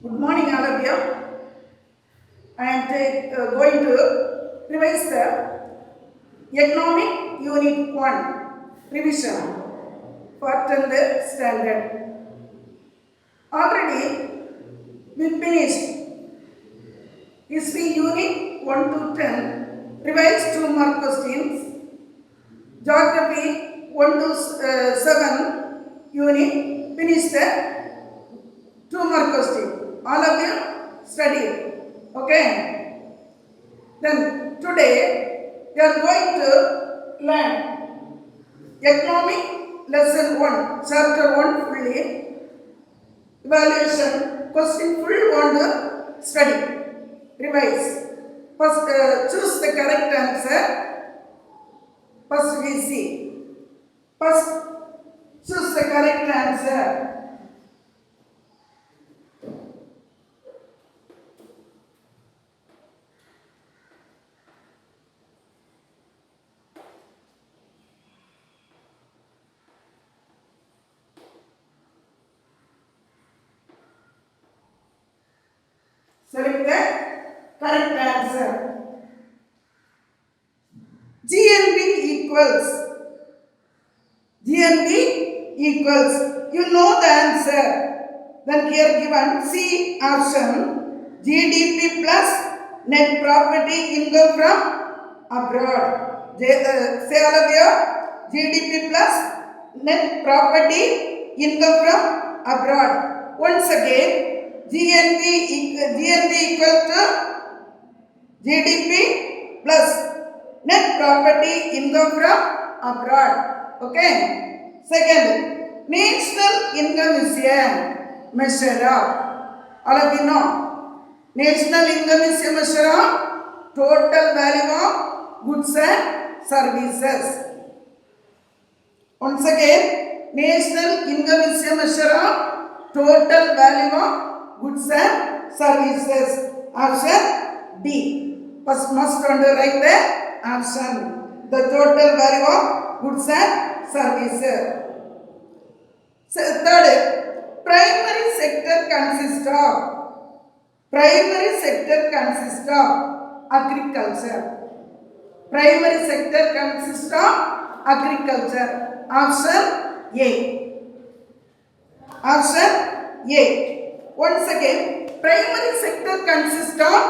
Good morning, all of you. I am going to revise the Economic Unit 1 revision for 10th standard. Already we finished History Unit 1 to 10, revised 2 mark questions, Geography 1 to 7 unit, finished the 2 mark question. All of you studied. Okay. Then today we are going to learn Economic Lesson 1, Chapter 1 fully, evaluation, question full want to study, revise. First choose the correct answer. First we see. First choose the correct answer. Select the correct answer. GNB equals. GNB equals. You know the answer. Then here given C option. GDP plus net property income from abroad. Say all of you. GDP plus net property income from abroad. Once again. GNB equal to GDP plus net property income from abroad. Okay. Second, national income is a measure of. All of you know. National income is a measure of total value of goods and services. Once again, national income is a measure of total value of goods and services. Option D. First must write the option. The total value of goods and services. Third, primary sector consists of agriculture. Primary sector consists of agriculture. Option A. Option A. Once again, primary sector consists of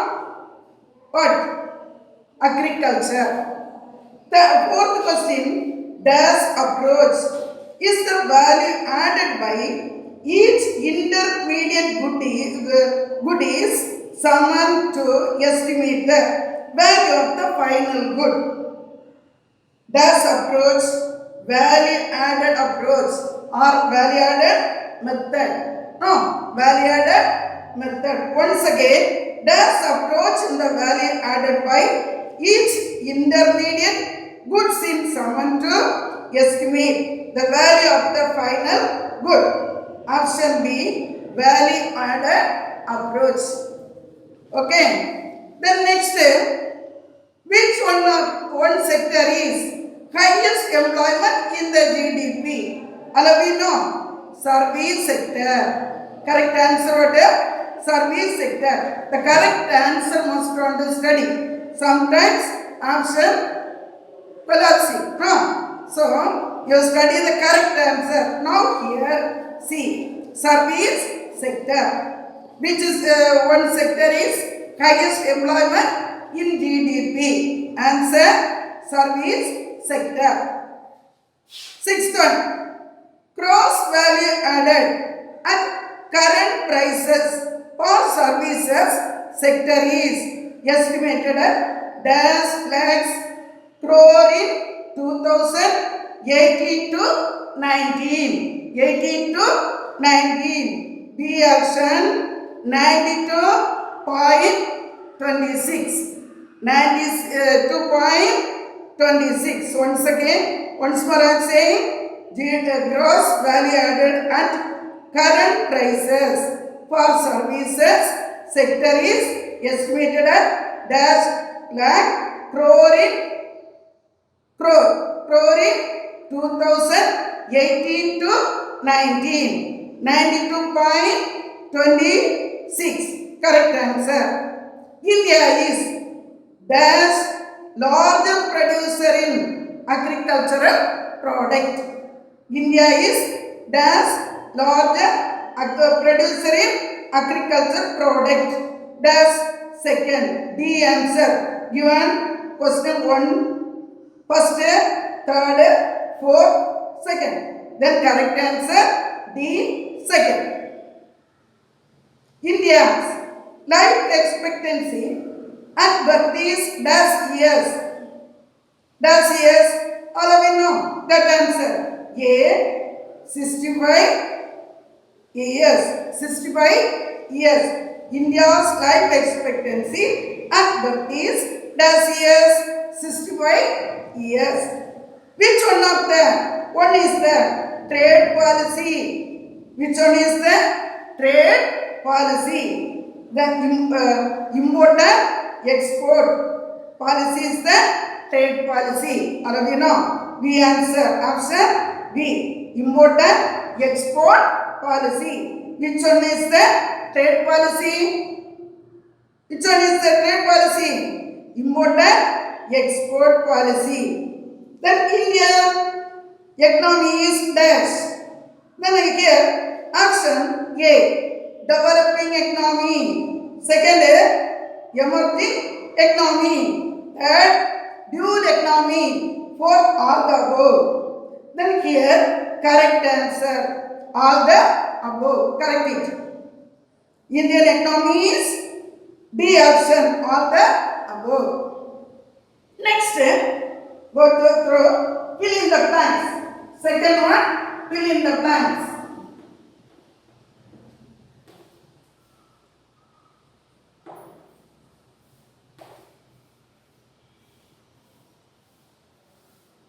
what? Agriculture. The fourth question, does approach is the value added by each intermediate goodies summoned to estimate the value of the final good. Does approach, value added approach or value added method? No, value added method. Once again, does approach in the value added by each intermediate goods in summoned to estimate the value of the final good. Option B, value added approach. Okay. Then next, which one sector is highest employment in the GDP? All of you know. Service sector. Correct answer what? Service sector. The correct answer must want to study. Sometimes option collapsing. No. So you study the correct answer. Now here see service sector. Which is one sector is highest employment in GDP. Answer service sector. Sixth one. Cross value added at current prices for services sector is estimated at dash lakhs crore in 2018 to 19. 18 to 19. B option 92.26. 92.26. Once again, once more I am saying. Gross value added at current prices for services sector is estimated at dash lakh crore in 2018 to 19. 92.26 6. Correct answer. India is dash larger producer in agricultural product. India is dash larger producer in agricultural product. Dash second. D answer. Given question 1, first, third, fourth, second. Then correct answer D second. India's life expectancy at birth is dash years. Dash years. All of you know that answer. A 65 years. 65 years. India's life expectancy at birth is dash years. 65 years. Which one of them? One is the trade policy. Which one is the trade policy? The import and export policy is the trade policy. All of you know. We answer option B. Import and export policy. Which one is the trade policy? Which one is the trade policy? Import and export policy. Then India economy is dash. Then here option A. Developing economy. Second, emerging economy. Third, dual economy. Fourth, all the above. Then here, correct answer. All the above. Correct it. Indian economy is D option. All the above. Next, go through fill in the blanks. Second one, fill in the blanks.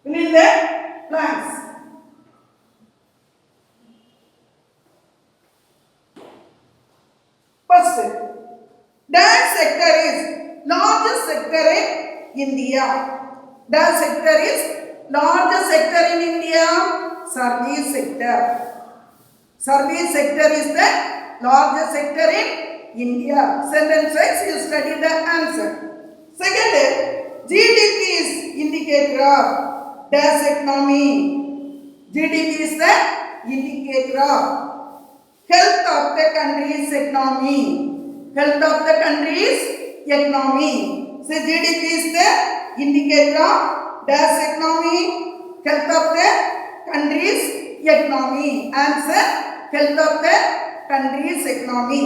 Fill in the blanks. First, dance sector is largest sector in India. Dance sector is largest sector in India. Service sector. Service sector is the largest sector in India. Sentence wise you study the answer. Second, GDP is indicator of dash economy. GDP is the indicator of health of the country's economy. Health of the country's economy. So GDP is the indicator of dash economy. Health of the country's economy. Answer, health of the country's economy.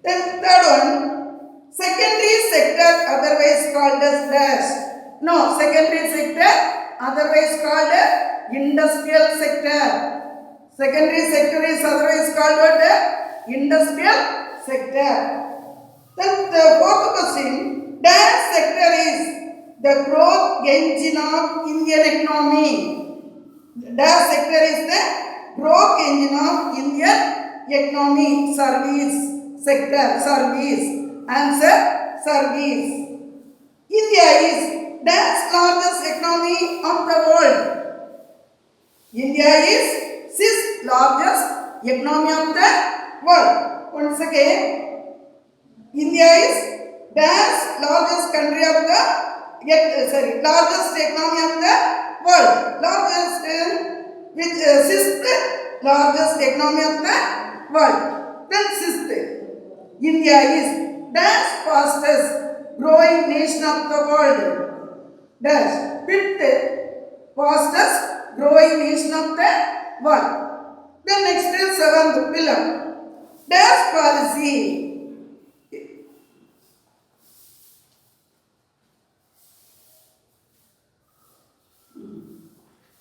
Then third one, secondary sector otherwise called as dash. No, secondary sector otherwise called industrial sector. Secondary sector is otherwise called what? Industrial sector. Then the fourth question, dash sector is the growth engine of Indian economy. Dash sector is the growth engine of Indian economy. Service sector. Service. Answer, service. India is dash largest economy of the world. India is sixth largest economy of the world. Once again, India is dash largest country of the largest economy of the world. Largest sixth largest economy of the world. Then sixth, India is dash fastest growing nation of the world. Dash fifth fastest growing nation of the world. Then next is seventh pillar. Dash policy.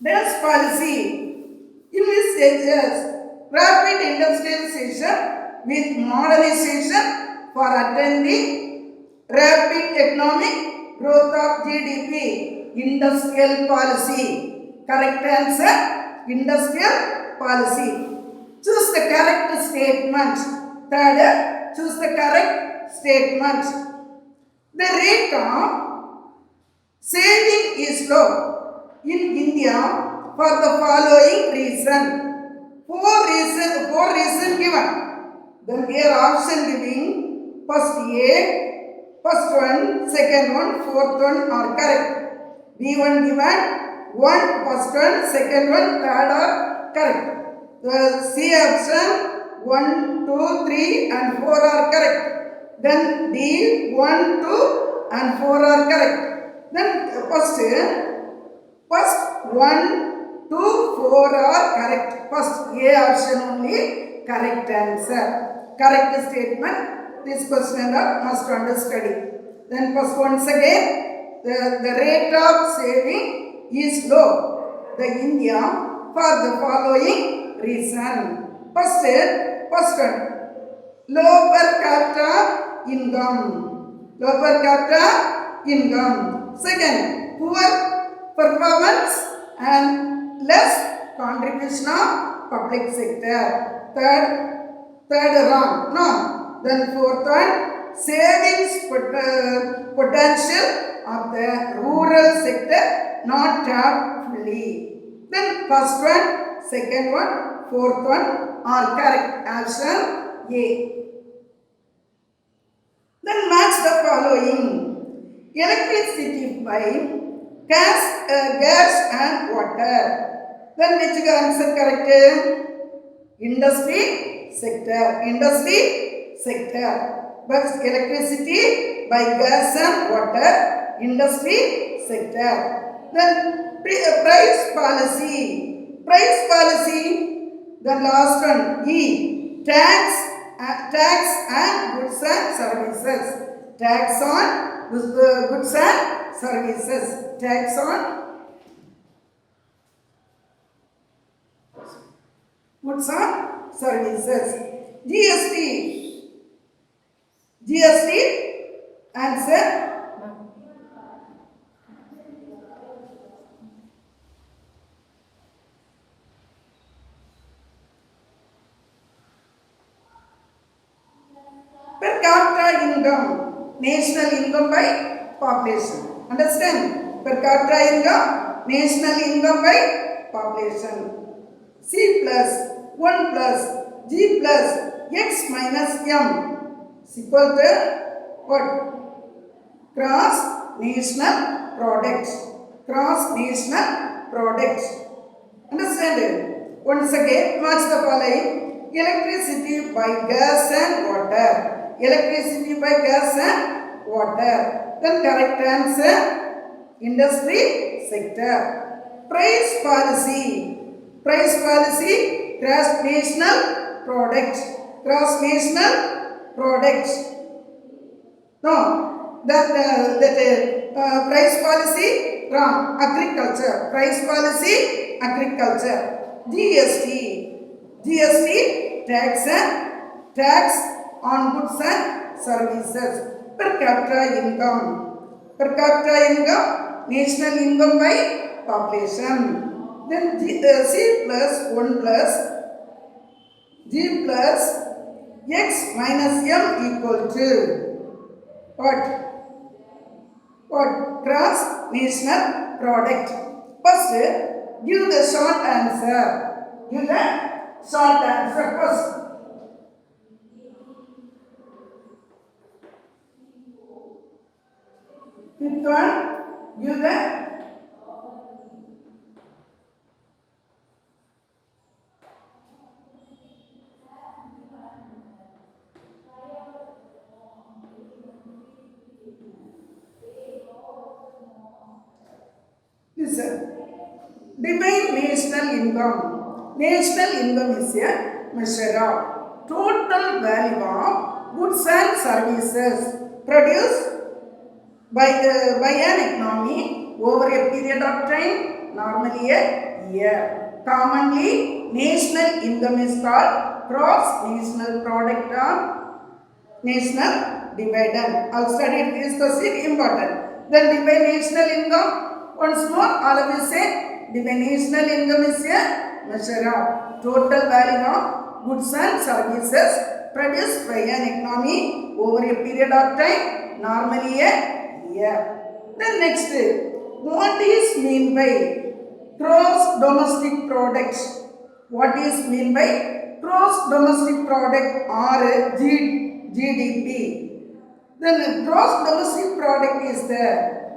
Dash policy envisages rapid industrialization with modernization for attending rapid economic growth of GDP. Industrial policy. Correct answer, industrial policy. Choose the correct statement. Third, choose the correct statement. The rate of saving is low in India for the following reason. Four reasons given. Then here option giving first A, first one, second one, fourth one are correct. B1 given one, first one, second one, third are correct. The C option 1, 2, 3 and 4 are correct. Then D 1, 2 and 4 are correct. Then first 1, 2, 4 are correct. First A option only correct answer. Correct statement. This question must understudy. Then first once again, the rate of saving is low. The India for the following reason. First one, low per capita income. Low per capita income. Second, poor performance and less contribution of public sector. Third wrong. No. Then fourth one, savings potential of the rural sector not tapped fully. Then first one, second one, fourth one are correct. Option A. Then match the following. Electricity by gas and water. Then which answer correct? Industry sector. But electricity by gas and water, industry sector. Then price policy. The last one E. Tax and goods and services. Tax on goods and services. Tax on goods and services. GST answer. Per capita income, national income by population. Understand? Per capita income, national income by population. C plus 1 plus G plus X minus M is equal to what? Cross national product. Understand it? Once again, match the following. Electricity by gas and water. Then correct answer, industry sector. Price policy, cross national product. No, that price policy wrong. Agriculture. Price policy, agriculture. GST tax on goods and services. Per capita income, national income by population. Then C plus 1 plus G plus X minus M equal to what? Cross national product. First, give the short answer. First. Fifth one, give the listen. Define national income. National income is a measure of total value of goods and services produced by an economy over a period of time, normally a year. Commonly, national income is called gross national product or national dividend. I'll study this question important. Then define national income. Once more, all of you say define national income is a measure of total value of goods and services produced by an economy over a period of time, normally a year. Then next, what is mean by gross domestic products? What is mean by gross domestic product or GDP. Then gross domestic product is the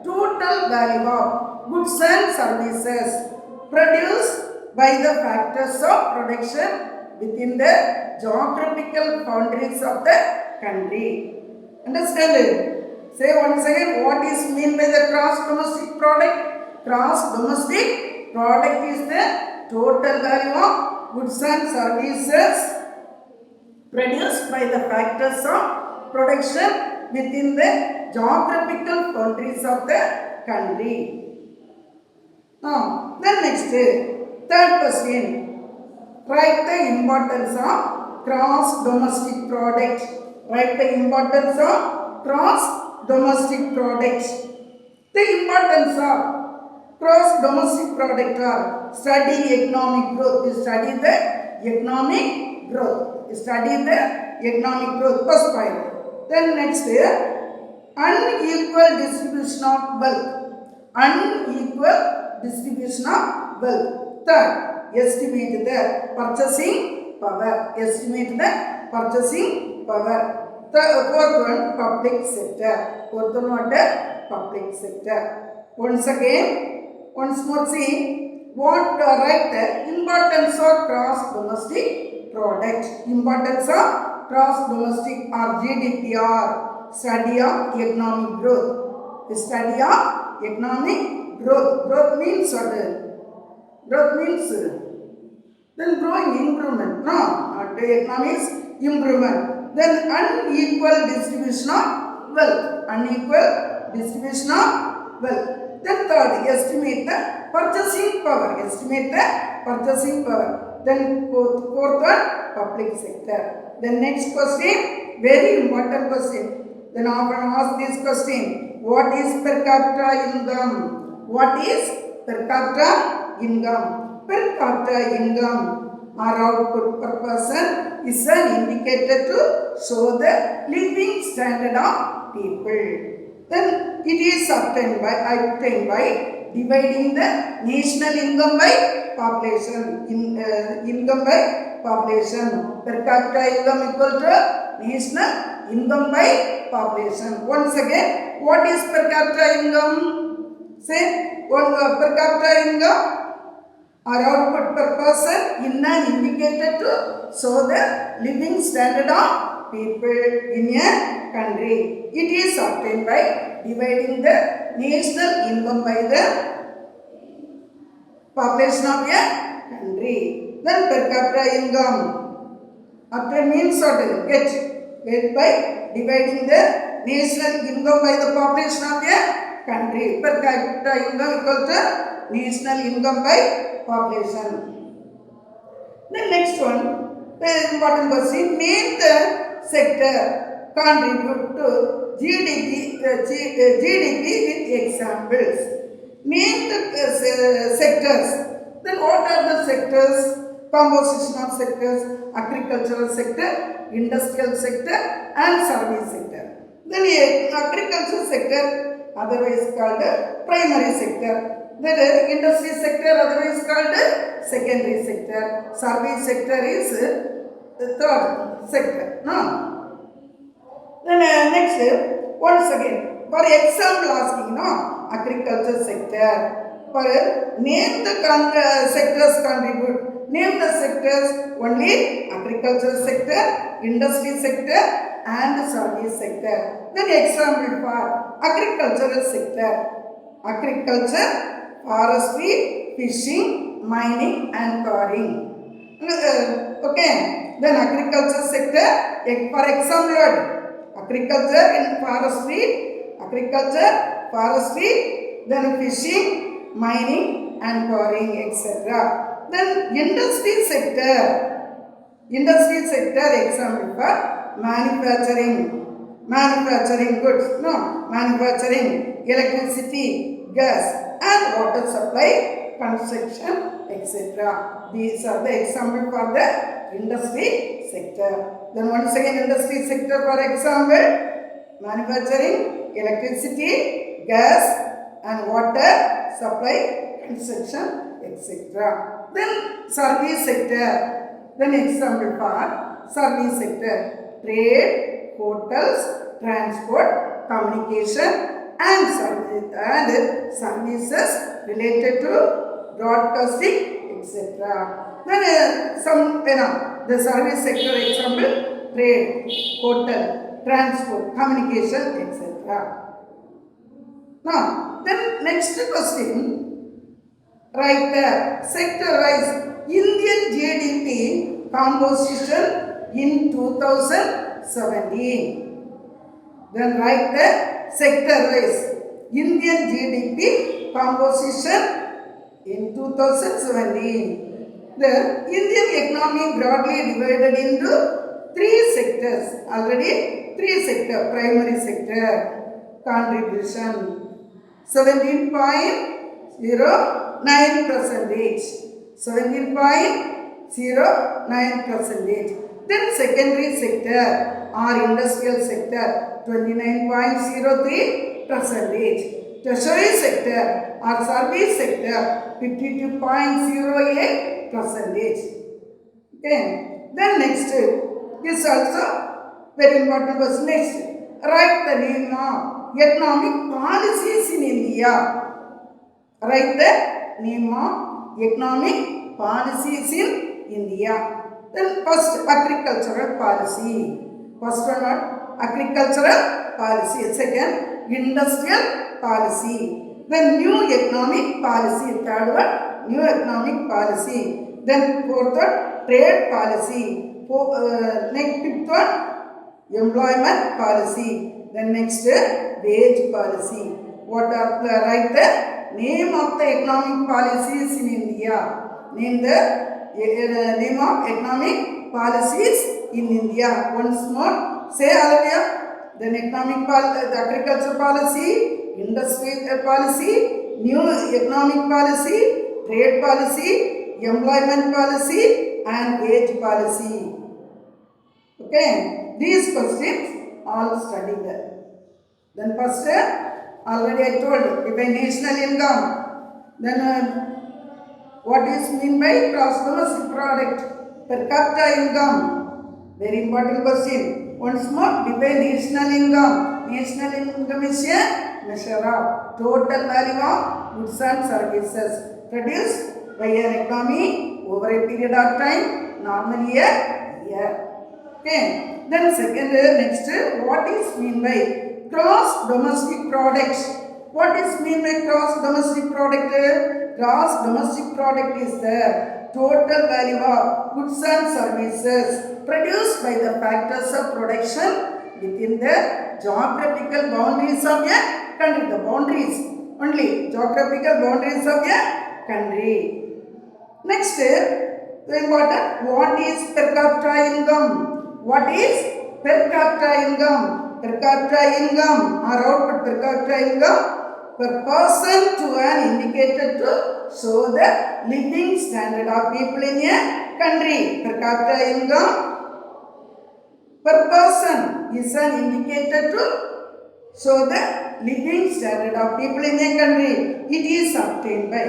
total value of goods and services produced by the factors of production within the geographical boundaries of the country. Understand it? Say once again, what is meant by the gross domestic product? Gross domestic product is the total value of goods and services produced by the factors of production within the geographical boundaries of the country. Now, then next, third question. Write the importance of gross domestic product. Write the importance of gross domestic product. The importance of gross domestic product are study economic growth. Study the economic growth. Study the economic growth. First point. Then next, unequal distribution of wealth. Unequal distribution of wealth. Third, estimate the purchasing power. Estimate the purchasing power. The fourth one, public sector. Fourth one, what? Public sector. Once more see, what write the importance of gross domestic product. Importance of gross domestic or GDP or study of economic growth. Study of economic growth. Growth means what? Growth means then growing, improvement. No, the economics improvement. Then unequal distribution of wealth. Unequal distribution of wealth. Then third, estimate the purchasing power. Estimate the purchasing power. Then fourth one, public sector. Then next question, very important question. Then often ask this question, what is per capita income? What is per capita income? Per capita income or output per person is an indicator to show the living standard of people. Then it is obtained by dividing the national income by population. Income by population. Per capita income equal to national income by population. Once again, what is per capita income? Say, per capita income or output per person in an indicator to show the living standard of people in a country. It is obtained by dividing the national income by the population of a country. Then per capita income. Obtain means what? Get by dividing the national income by the population of a country. Per capita income equal to national income by population. The next one, the important question, name the sector contribute to GDP with examples. Name the sectors. Then what are the sectors? Composition of sectors, agricultural sector, industrial sector and service sector. Then agricultural sector, otherwise called primary sector. Then industry sector, otherwise called secondary sector. Service sector is the third sector. No? Then next, once again, for example asking, no, agriculture sector. For name the sectors contribute. Name the sectors only agricultural sector, industry sector and service sector. Then example for agricultural sector. Agriculture, forestry, fishing, mining and quarrying. Okay. Then agriculture sector, for example, agriculture and forestry, then fishing, mining and quarrying, etc. Then industry sector example for manufacturing goods, no, manufacturing, electricity, gas and water supply, construction, etc. These are the example for the industry sector. Then once again, industry sector for example, manufacturing, electricity, gas and water supply, construction, etc. Then service sector. Then example for service sector, trade, hotels, transport, communication and services related to broadcasting, etc. Then the service sector example, trade, hotel, transport, communication, etc. Now, then next question, right there, sector-wise Indian GDP composition in 2017. Then write the sector-wise Indian GDP composition in 2017. The Indian economy broadly divided into three sectors. Already three sectors. Primary sector contribution 17.09%. 17.09%. Then secondary sector or industrial sector 29.03%. Tertiary sector or service sector 52.08%. Okay. Then next is also very important was next. Write the name of economic policies in India. Write the name of economic policies in India. Then first agricultural policy. First one what? Agricultural policy. Second industrial policy. Then new economic policy. Third one new economic policy. Then fourth one trade policy. Next fifth one employment policy. Then next wage policy. What are write the name of the economic policies in India. Name the name of economic policies in India. Once more, say all of you. Then economic policy, the agriculture policy, industrial policy, new economic policy, trade policy, employment policy, and wage policy. Okay, these questions all study there. Then first, already I told by national income. Then what is mean by gross domestic product? Per capita income. Very important question. Once more, define national income. National income is a measure of total value of goods and services produced by an economy over a period of time, normally a year. Okay. Then second, next, what is mean by gross domestic product? What is mean by gross domestic product? Gross domestic product is the total value of goods and services produced by the factors of production within the geographical boundaries of a country. The boundaries only, geographical boundaries of a country. Next, the important, what is per capita income? What is per capita income? Per capita income or output per capita income per person to an indicator to show the living standard of people in a country. Per capita income per person is an indicator to show the living standard of people in a country. It is obtained by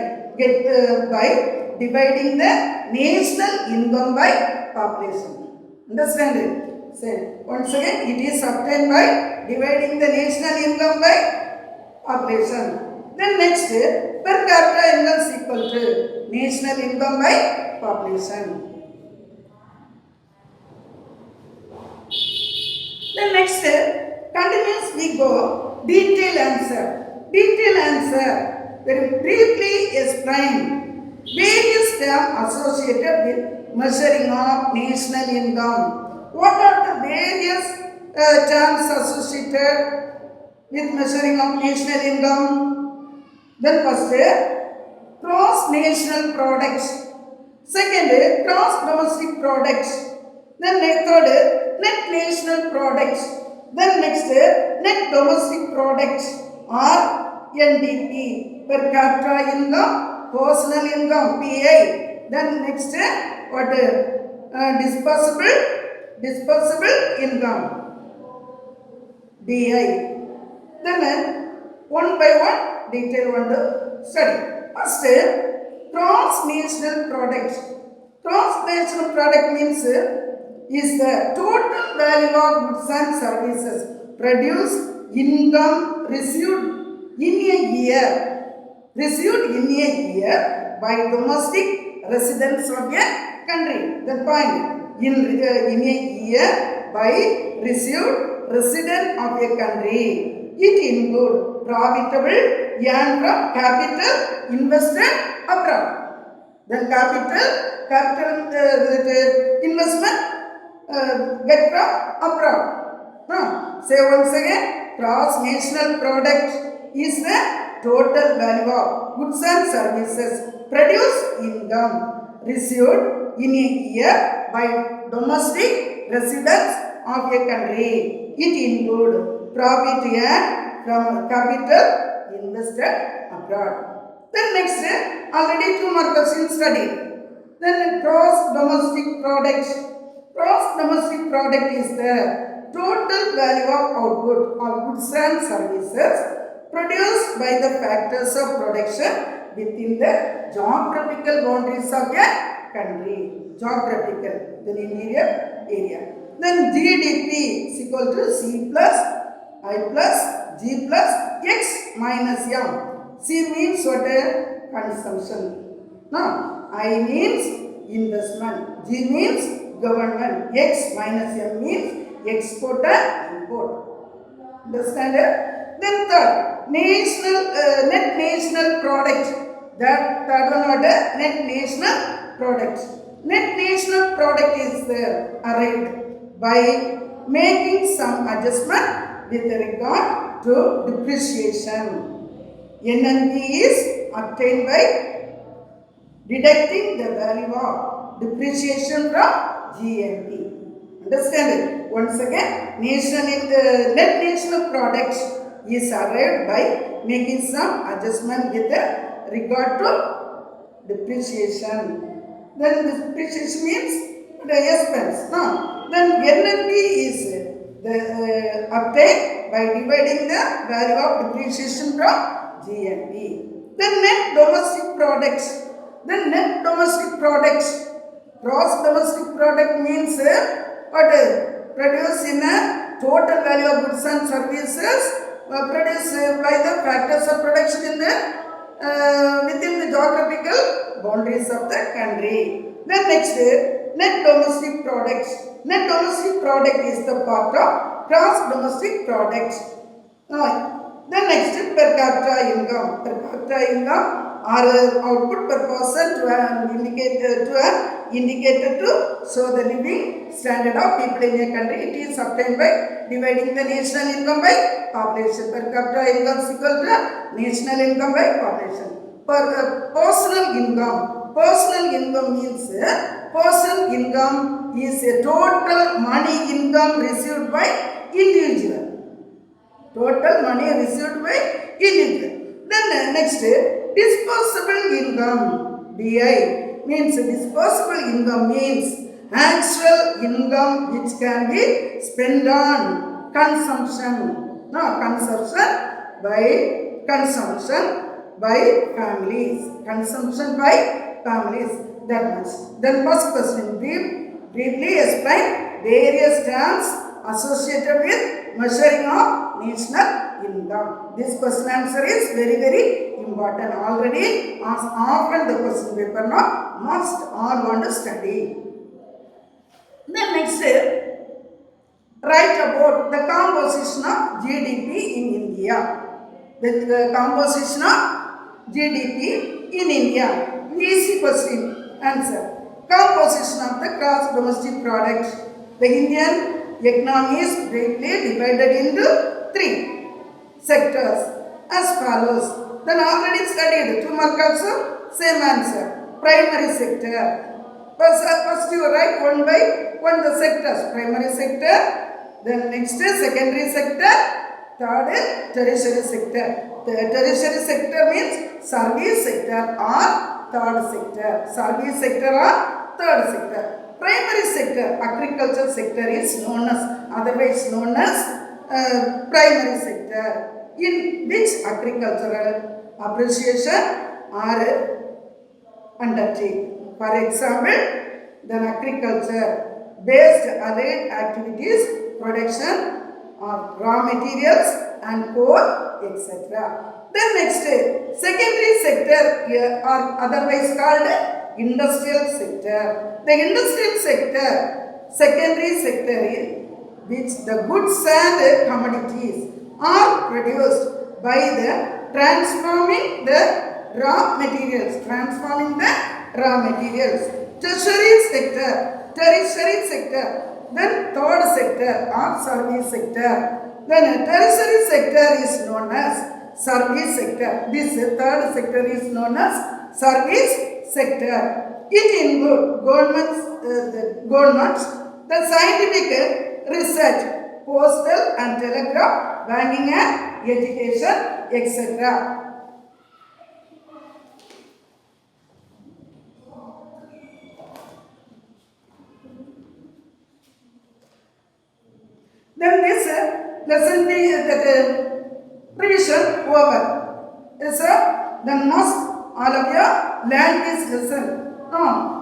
dividing the national income by population. Understand it? Say once again, it is obtained by dividing the national income by population. Then next, per capita income is equal to national income by population. Then next, continuous we go detail answer. Detail answer. Very briefly explain various terms associated with measuring of national income. What are the various terms associated with measuring of national income? Then first, gross national products. Second, gross domestic products. Then third, net national products. Then next, net domestic products or NDP, per capita income, personal income, PI. Then next, what disposable income, DI. Then one by one detail one to study. First, gross national product. Gross national product means is the total value of goods and services produced, income received in a year by domestic residents of a country. The point in a year by received resident of a country. It includes profitable earned from capital invested abroad. Then capital investment get from abroad. Say once again, gross national product is the total value of goods and services produced, income received in a year by domestic residents of a country. It includes profit earned from capital invested abroad. Then next, already 2 more questions studied. Then gross domestic product. Gross domestic product is the total value of output of goods and services produced by the factors of production within the geographical boundaries of a country. Geographical, then interior area. Then GDP is equal to C plus I plus G plus X minus M. C means what? Consumption. No. I means investment. G means government. X minus M means export and import. Understand it? Then third, net national product. That third one what? Net national product. Net national product is arrived by making some adjustment with regard to depreciation. NNP is obtained by deducting the value of depreciation from GNP. Understand it? Once again, net national product is arrived by making some adjustment with regard to depreciation. Then depreciation means the expense. No. Then NNP is obtained by dividing the value of depreciation from GNP. Then net domestic products. Then net domestic products. Gross domestic product means what? Produced in a total value of goods and services produced by the factors of production in the within the geographical boundaries of the country. Then next, net domestic products. Net domestic product is the part of gross domestic product. Then next, per capita income. Per capita income or output per person to an indicator to show the living standard of people in a country. It is obtained by dividing the national income by population. Per capita income is equal to national income by population. Per personal income. Personal income means personal income is a total money income received by individual. Total money received by individual. Then next, disposable income. DI means disposable income means actual income which can be spent on consumption. No, consumption by families. Consumption by families. That much. Then first question, briefly explain various terms associated with measuring of national income. This question answer is very important. Already often the question paper now must all want to study. Then next, write about the composition of GDP in India. The composition of GDP in India. Easy question. Answer. Composition of the gross domestic product. The Indian economy is greatly divided into 3 sectors as follows. Then already studied 2 mark also same answer. Primary sector. First you write one by one the sectors. Primary sector. Then next secondary sector. Third tertiary sector. The tertiary sector means service sector or third sector. Service sector or third sector. Primary sector, agriculture sector is otherwise known as primary sector, in which agricultural appreciation are undertaken. For example, then agriculture, based allied activities, production of raw materials and coal, etc. Then next, secondary sector or otherwise called industrial sector. The industrial sector, secondary sector in which the goods and commodities are produced by the transforming the raw materials, tertiary sector, then third sector or service sector. Then tertiary sector is known as service sector. This third sector is known as service sector. It includes governments, the scientific research, postal and telegraph, banking and education, etc. Then this lesson revision over. Yes, sir. Then must all of you learn this lesson. No.